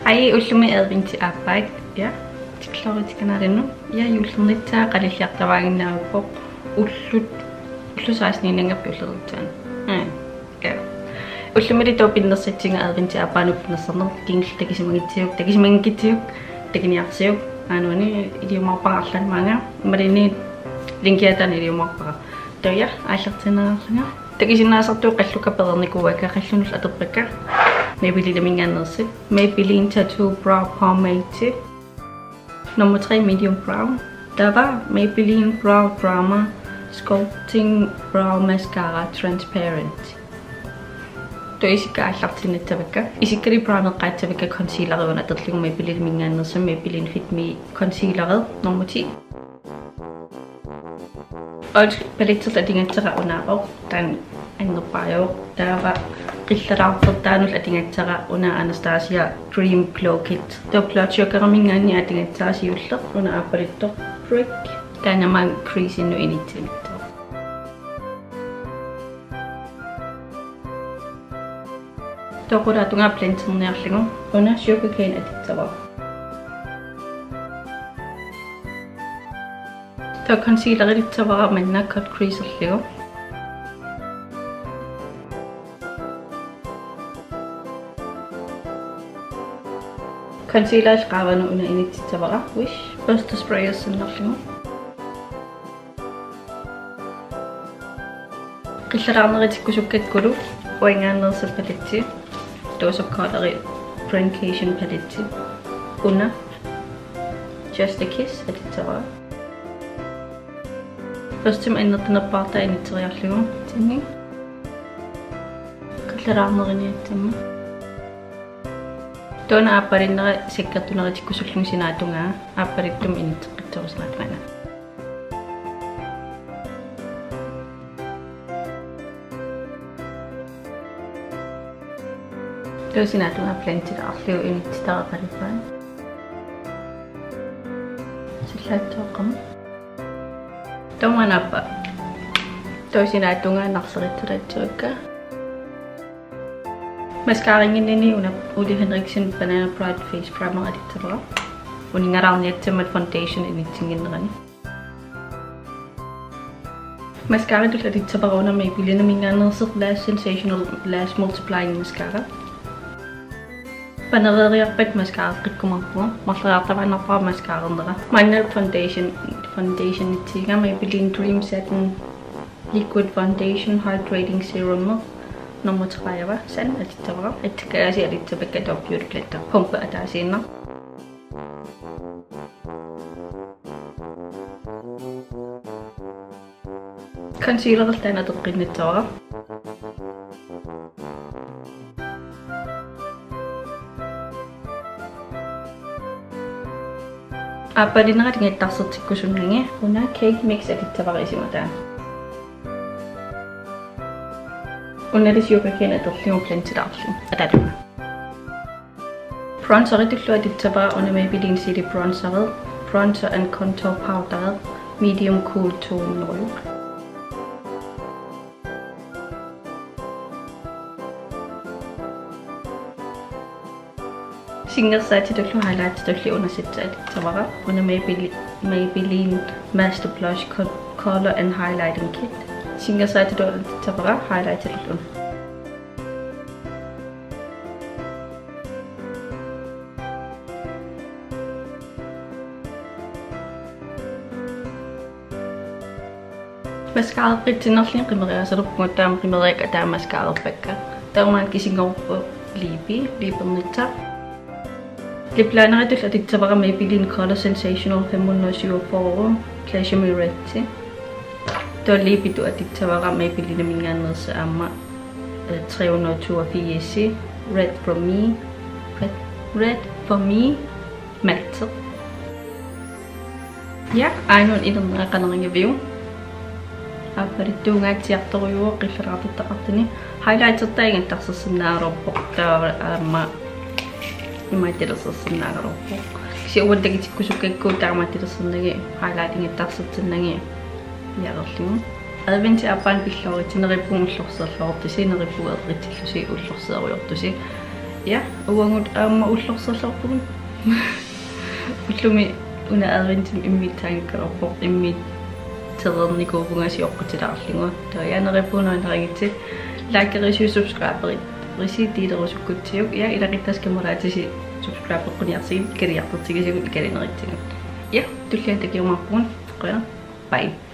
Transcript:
Hej, ullumi adventi arbejde. Ja, det klarer jeg ikke noget nu. Ja, julen lidt til at realisere, der var en på ullusajsen længere på ullet. Ja. Ullumi det dog binder sig til adventi arbejde på den sådan. Det kan simpelthen mange gitte. Det kan jeg se. Anu ini idioma apa asal mana? Merini lingkiatan idioma apa? Tahu ya, asal sana. Tegi sini satu kasih kapelan ni kuat kasih nus atau mereka. Maybe lite mingan nasi. Maybe lite tattoo brow pomade. Nummer 3 medium brow. Der var Maybelline Brow Drama Sculpting Brow Mascara Transparent. To isika asartin ittavakka isikari brown qaatavakka concealer una tatligu Maybelline mingaannersa Maybelline Fit Me concealer nummer 10. Og palettet adingattara unaaro tan annerpaayo taava qillarartertaanul adingattara una Anastasia Dream Glow Kit. To plotsukkara mingaanni adingattaasiulleq una apalittor trick tanamang crease innu inittim. Tokura tunga blendernerlingu una sugarcane addittawa. To concealer addittawa manna cut crease alligu. Concealer isqaavanu una inittitawa wish buster spray assinnerlingu. Qillararneritikkusukkatkulu uingaannersa paletti. Dose of color Broncation palette. Una Just a Kiss editor. First time in the part I need to reaction. Tinny Kalaramarinettim. Dona apparina sekkatuna tikkusulung sinatunga apparitum inittos natmana. Terus ini ada plenty asli ini kita berikan. Selesai kamu. Tahu mana apa? Terus ini ada nak serat juga. Mascara ini udah Henriksen Banana Pride Face Primer editor. Udah ngarangnya cuma foundation ini tingin kan. Mascara itu tadi sebarona Maybelline mingan lash sensational lash multiplying mascara. Panareriarpat mascara qikkumappu marleraartava narpaa mascara ndera manna foundation ittiga Maybelline Dream Satin Liquid Foundation Hydrating Serum nummer 3 va san adittavara atkaasi adittabakka top beauty glitter pumpa ataasiinna concealer tana teqqinnitavara apa di nara dengan tasut kusunangnya, una cake mix edittavara isimataan. Una di sugarcane adoption blended option. Adaduma. Bronzer edittavara una Maybelline City Bronzer, bronzer and contour powder, medium cool tone oil. Single side to highlight the una sit edittavara una Maybelline Master Blush Color and Highlighting Kit. Single side to edittavara highlighted one. Mascara pritinnerling qimeria saluppunguttaam qimeria ataa mascara pakka. Taumaan kisingorpu liipernitsa. Lippliner edittavara Maybelline Color Sensational 524 Pleasure Me Red. Tuo liipitu edittavara Maybelline mingaannersa amma 382 Red for Me Matte. Ja, ainun inerna qaneringa view. Apparittuunga tiartorujuo qillarartittaqartini highlightertaigan tarsassinaaruarpoqtaavara amma imatilersersinnaagaruarpoq kisi uantagitikkusukkakkuu taarmattilersernagi highlighting ittarsatsinagi yaerlingu adventi appaan pilloritinerippuun ullorserlortisi nerippu erritillusi ullorseeriortusi ja uangut ullorserlorpun ullumi una adventim immittaankalorpoq immit tedernikuvungasiorqutilaarlingua taayaaneripuunaanarangitsit laakerisiu subscriberit risiitiilerusukkutsiuk ja ilaqittaskimulaatisi subscribe-quniarsigit kaliartertigisigut ikalineritsingut ja tullian takiumarpun qoya bye